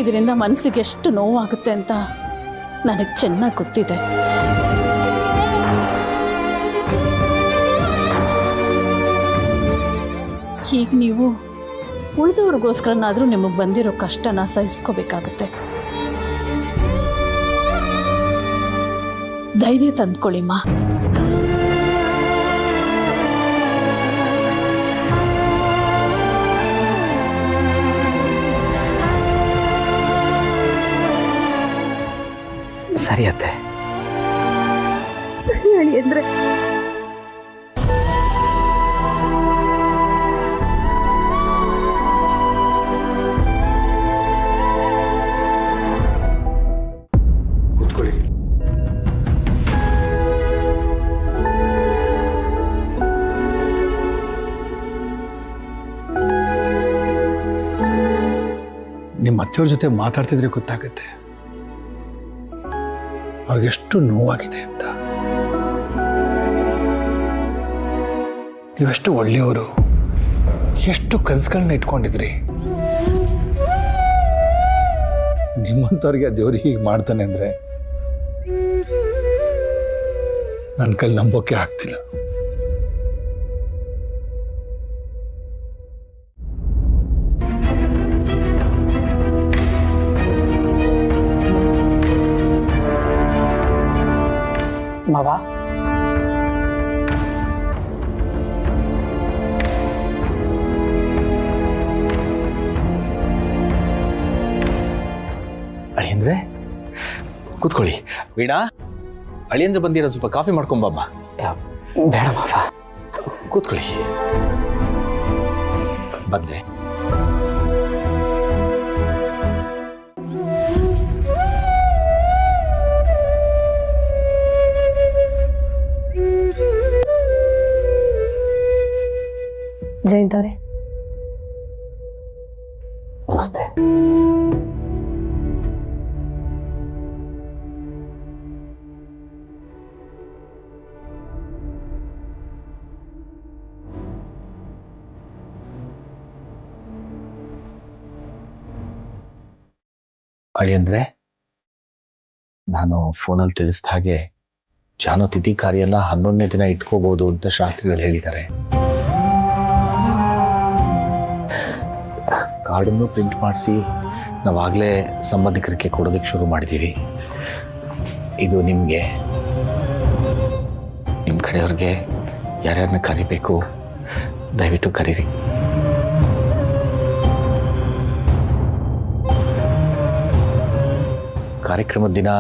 ಇದರಿಂದ ಮನಸ್ಸಿಗೆ ಎಷ್ಟು ನೋವಾಗುತ್ತೆ ಅಂತ ನನಗೆ ಚೆನ್ನಾಗಿ ಗೊತ್ತಿದೆ. ಈಗ ನೀವು ಉಳಿದವ್ರಿಗೋಸ್ಕರನಾದರೂ ನಿಮಗೆ ಬಂದಿರೋ ಕಷ್ಟನ ಸಹಿಸ್ಕೋಬೇಕಾಗತ್ತೆ. ಧೈರ್ಯ ತಂದ್ಕೊಳ್ಳಿಮ್ಮ. ಸರಿ ಅತ್ತೆ. ಸರಿ ಹೇಳಿ ಅಂದ್ರೆ ಕೂತ್ಕೊಳ್ಳಿ. ನಿಮ್ಮ ಅತ್ತೆಯವ್ರ ಜೊತೆ ಮಾತಾಡ್ತಿದ್ರೆ ಗೊತ್ತಾಗುತ್ತೆ ಅವ್ರಿಗೆಷ್ಟು ನೋವಾಗಿದೆ ಅಂತ. ನೀವೆಷ್ಟು ಒಳ್ಳೆಯವರು, ಎಷ್ಟು ಕನಸುಗಳನ್ನ ಇಟ್ಕೊಂಡಿದ್ರಿ. ನಿಮ್ಮಂಥವ್ರಿಗೆ ಆ ದೇವ್ರು ಹೀಗೆ ಮಾಡ್ತಾನೆ ಅಂದರೆ ನನ್ನ ಕೈಲಿ ನಂಬೋಕೆ ಆಗ್ತಿಲ್ಲ. ಮಾವ, ಅಳಿಯಂದ್ರೆ ಕೂತ್ಕೊಳ್ಳಿ. ವೀಣಾ, ಅಳಿಯಂದ್ರೆ ಬಂದಿರೋ ಸ್ವಲ್ಪ ಕಾಫಿ ಮಾಡ್ಕೊಂಬಮ್ಮ. ಬೇಡ ಮಾವ, ಕೂತ್ಕೊಳ್ಳಿ. ಬಂದೆ. ಜಯಂತ್ ಅವರೇ, ನಮಸ್ತೆ. ಅಳಿಯಂದ್ರೆ, ನಾನು ಫೋನಲ್ಲಿ ತಿಳಿಸಿದ ಹಾಗೆ ಜಾನು ತಿಥಿ ಕಾರ್ಯನ 11ನೇ ದಿನ ಇಟ್ಕೋಬಹುದು ಅಂತ ಶಾಸ್ತ್ರಿಗಳು ಹೇಳಿದ್ದಾರೆ. ಕಾರ್ಡನ್ನು ಪ್ರಿಂಟ್ ಮಾಡಿಸಿ ನಾವಾಗಲೇ ಸಂಬಂಧಿಕರಿಗೆ ಕೊಡೋದಕ್ಕೆ ಶುರು ಮಾಡಿದ್ದೀವಿ. ಇದು ನಿಮಗೆ, ನಿಮ್ಮ ಕಡೆಯವ್ರಿಗೆ ಯಾರ್ಯಾರನ್ನ ಕರಿಬೇಕು ದಯವಿಟ್ಟು ಕರೀರಿ. ಕಾರ್ಯಕ್ರಮದ ದಿನ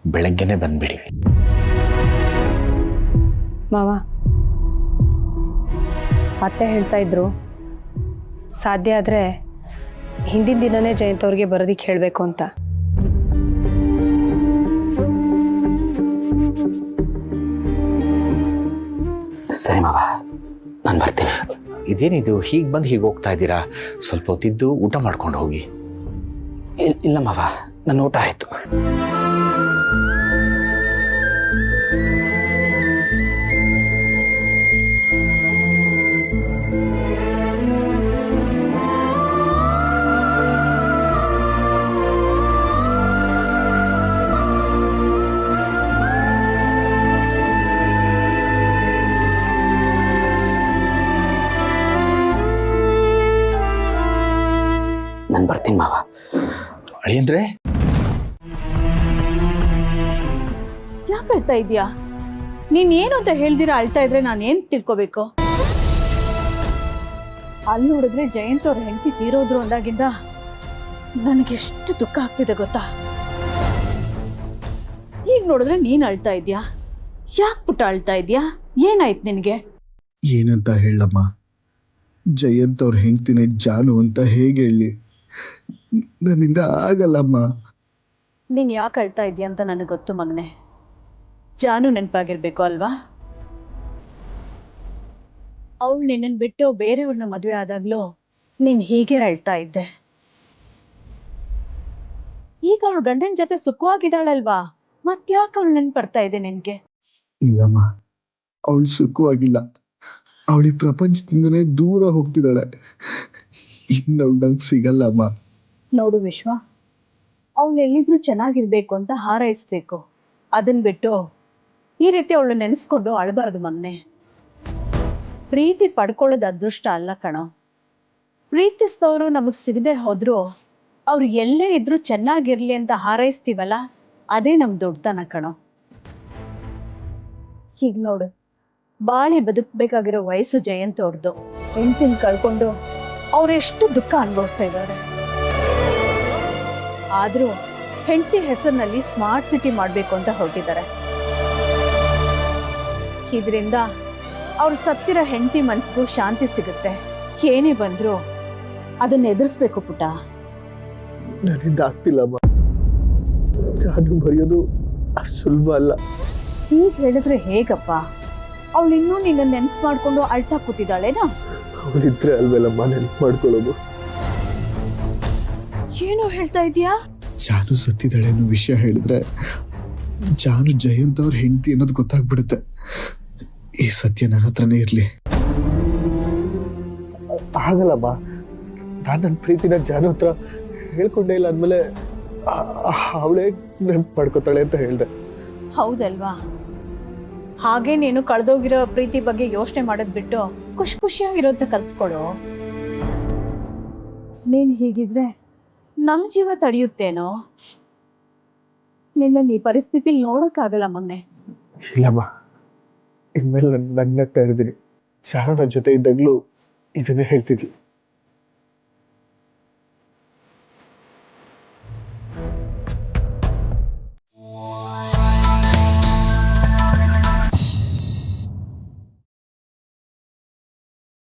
ಬೆಳಗ್ಗೆನೆ ಬಂದ್ಬಿಡಿ. ಮಾವ, ಅತ್ತೆ ಹೇಳ್ತಾ ಇದ್ರು ಸಾಧ್ಯ ಆದರೆ ಹಿಂದಿನ ದಿನನೇ ಜಯಂತ್ ಅವ್ರಿಗೆ ಬರೋದಿಕ್ಕೆ ಹೇಳಬೇಕು ಅಂತ. ಸರಿ ಮಾವ, ನಾನು ಬರ್ತೀನಿ. ಇದೇನಿದು ಹೀಗೆ ಬಂದು ಹೀಗೆ ಹೋಗ್ತಾ ಇದ್ದೀರಾ? ಸ್ವಲ್ಪ ಹೊತ್ತಿದ್ದು ಊಟ ಮಾಡ್ಕೊಂಡು ಹೋಗಿ. ಇಲ್ಲ ಮಾವ, ನನ್ನ ಊಟ ಆಯಿತು. ನಾನು ಬರ್ತೀನಿ ಮಾವ. ಅಳಿಯಂದ್ರೆ, ಯಾಕೆ ಅಳ್ತಾ ಇದೀಯಾ? ನೀನ್ ಏನು ಅಂತ ಹೇಳ್ದಿರಾ ಅಳ್ತಾ ಇದ್ರೆ ನಾನು ಏನ್ ತಿಳ್ಕೋಬೇಕು? ಅಲ್ಲಿ ನೋಡಿದ್ರೆ ಜಯಂತ್ ಅವ್ರ ಹೆಂಡತಿ ತೀರೋದ್ರು ಅಂದಾಗಿಂದ ನನಗೆಷ್ಟು ದುಃಖ ಆಗ್ತಿದೆ ಗೊತ್ತಾ? ಈಗ ನೋಡಿದ್ರೆ ನೀನ್ ಅಳ್ತಾ ಇದ್ಯಾ. ಯಾಕೆ ಪುಟ್ಟ ಅಳ್ತಾ ಇದ್ಯಾ? ಏನಾಯ್ತು ನಿನಗೆ? ಏನಂತ ಹೇಳಮ್ಮ, ಜಯಂತ್ ಅವ್ರ ಹೆಂಡ್ತಿನೇ ಜಾನು ಅಂತ ಹೇಗೆ ಹೇಳಿ? ನನ್ನಿಂದ ಆಗಲ್ಲಮ್ಮ. ನೀನ್ ಯಾಕೆ ಅಳ್ತಾ ಇದೀಯ ಅಂತ ನನಗೆ ಗೊತ್ತು ಮಗನೆ. ಜಾನು ನೆನಪಾಗಿರ್ಬೇಕು ಅಲ್ವಾ? ಅವಳು ನಿನ್ನನ್ನು ಬಿಟ್ಟು ಬೇರೆಯವ್ರನ್ನ ಮದುವೆ ಆದಾಗ್ಲೂ ನೀನ್ ಹೀಗೆ ಅಳ್ತಾ ಇದ್ದೆ. ಈಗ ಅವಳು ಗಂಡನ ಜೊತೆ ಸುಖವಾಗಿದ್ದಾಳಲ್ವಾ? ಮತ್ಯಾಕೆ ಅವಳು ನೆನ್ಪು ಬರ್ತಾ ಇದೆ ನಿನ್ಗೆ? ಇಲ್ಲಮ್ಮ, ಅವಳು ಸುಖವಾಗಿಲ್ಲ. ಅವಳಿ ಪ್ರಪಂಚದಿಂದನೇ ದೂರ ಹೋಗ್ತಿದ್ದಾಳೆ. ಇನ್ನವಳು ನಂಗೆ ಸಿಗಲ್ಲಮ್ಮ. ನೋಡು ವಿಶ್ವ, ಅವಳು ಎಲ್ಲಿದ್ರು ಚೆನ್ನಾಗಿರ್ಬೇಕು ಅಂತ ಹಾರೈಸ್ಬೇಕು. ಅದನ್ ಬಿಟ್ಟು ಈ ರೀತಿ ಅವಳು ನೆನೆಸ್ಕೊಂಡು ಅಳಬಾರದು. ಮೊನ್ನೆ ಪ್ರೀತಿ ಪಡ್ಕೊಳ್ಳೋದು ಅದೃಷ್ಟ ಅಲ್ಲ ಕಣೋ. ಪ್ರೀತಿಸಿದವರು ನಮಗ್ ಸಿಗದೆ ಹೋದ್ರು ಅವ್ರು ಎಲ್ಲೇ ಇದ್ರು ಚೆನ್ನಾಗಿರ್ಲಿ ಅಂತ ಹಾರೈಸ್ತೀವಲ್ಲ, ಅದೇ ನಮ್ ದೊಡ್ಡತನ ಕಣೋ. ಹೀಗ್ ನೋಡು, ಬಾಳಿ ಬದುಕ್ಬೇಕಾಗಿರೋ ವಯಸ್ಸು ಜಯಂತ್ ಅವ್ರದ್ದು. ಹೆಂಡತಿನ ಕಳ್ಕೊಂಡು ಅವ್ರೆಷ್ಟು ದುಃಖ ಅನುಭವಿಸ್ತಾ ಇದ್ದಾರೆ. ಆದ್ರೂ ಹೆಂಡತಿ ಹೆಸರಿನಲ್ಲಿ ಸ್ಮಾರ್ಟ್ ಸಿಟಿ ಮಾಡ್ಬೇಕು ಅಂತ ಹೊರಟಿದ್ದಾರೆ. ಇದರಿಂದ ಅವ್ರು ಸತ್ತಿರೋ ಹೆಂಡತಿ ಮನ್ಸಿಗೂ ಶಾಂತಿ ಸಿಗುತ್ತೆ. ಏನೇ ಬಂದ್ರು ಅದನ್ನ ಎದುರಿಸ್ಬೇಕು ಪುಟ್ಟ. ನನ್ನಿಂದ ಆಗ್ತಿಲ್ಲಮ್ಮ. ಜಾನು ಬರೆಯೋದು ಅಷ್ಟು ಸುಲಭ ಅಲ್ಲ. ಈಗ ಹೇಳಿದ್ರೆ ಹೇಗಪ್ಪ? ಅವಳು ಇನ್ನೂ ನಿನ್ನ ನೆನ್ಪು ಮಾಡ್ಕೊಂಡು ಅಳ್ತಾ ಕೂತಿದ್ದಾಳೇನಾ? ಅವಳಿದ್ರೆ ಅಲ್ವೇಲಮ್ಮ ನೆನಪು ಮಾಡ್ಕೊಳ್ಳೋದು. ಏನು ಹೇಳ್ತಾ ಇದೀಯಾ? ಜಾನು ಸತ್ತಿದ್ದಾಳೆ ಅನ್ನೋ ವಿಷಯ ಹೇಳಿದ್ರೆ ಜಾನು ಜಯಂತ್ ಅವ್ರ ಹೆಂಡತಿ ಅನ್ನೋದು ಗೊತ್ತಾಗ್ಬಿಡುತ್ತೆ. ಈ ಸತ್ಯ ನನ್ನ ಹತ್ರನೇ ಇರ್ಲಿ. ಆಗಲ್ಲಮ್ಮ. ನಾನು ನನ್ನ ಪ್ರೀತಿನ ಜಾನು ಹತ್ರ ಹೇಳ್ಕೊಂಡೇ ಇಲ್ಲ ಅಂದ್ಮೇಲೆ ಅವಳೇ ನೆನಪು ಮಾಡ್ಕೋತಾಳೆ ಅಂತ ಹೇಳ್ದೆ. ಹೌದಲ್ವಾ? ಹಾಗೆ ನೀನು ಕಳೆದೋಗಿರೋ ಪ್ರೀತಿ ಬಗ್ಗೆ ಯೋಚನೆ ಮಾಡೋದ್ ಬಿಟ್ಟು ಖುಷಿ ಖುಷಿಯಾಗಿರೋಂತ ಕಲ್ತ್ಕೊಳು. ನೀನ್ ಹೀಗಿದ್ರೆ ನಮ್ ಜೀವ ತಡೆಯುತ್ತೇನೋ? ನಿನ್ನ ಈ ಪರಿಸ್ಥಿತಿ ನೋಡಕ್ಕಾಗಲ್ಲ. ಮೊನ್ನೆ ಇಲ್ಲಮ್ಮ, ಇನ್ಮೇಲೆ ನನ್ನ ನಗ್ನಗ್ತಾ ಇರ್ತೀನಿ. ಜಾನು ನನ್ನ ಜೊತೆ ಇದ್ದಾಗ್ಲೂ ಇದನ್ನೇ ಹೇಳ್ತಿದ್ಲು.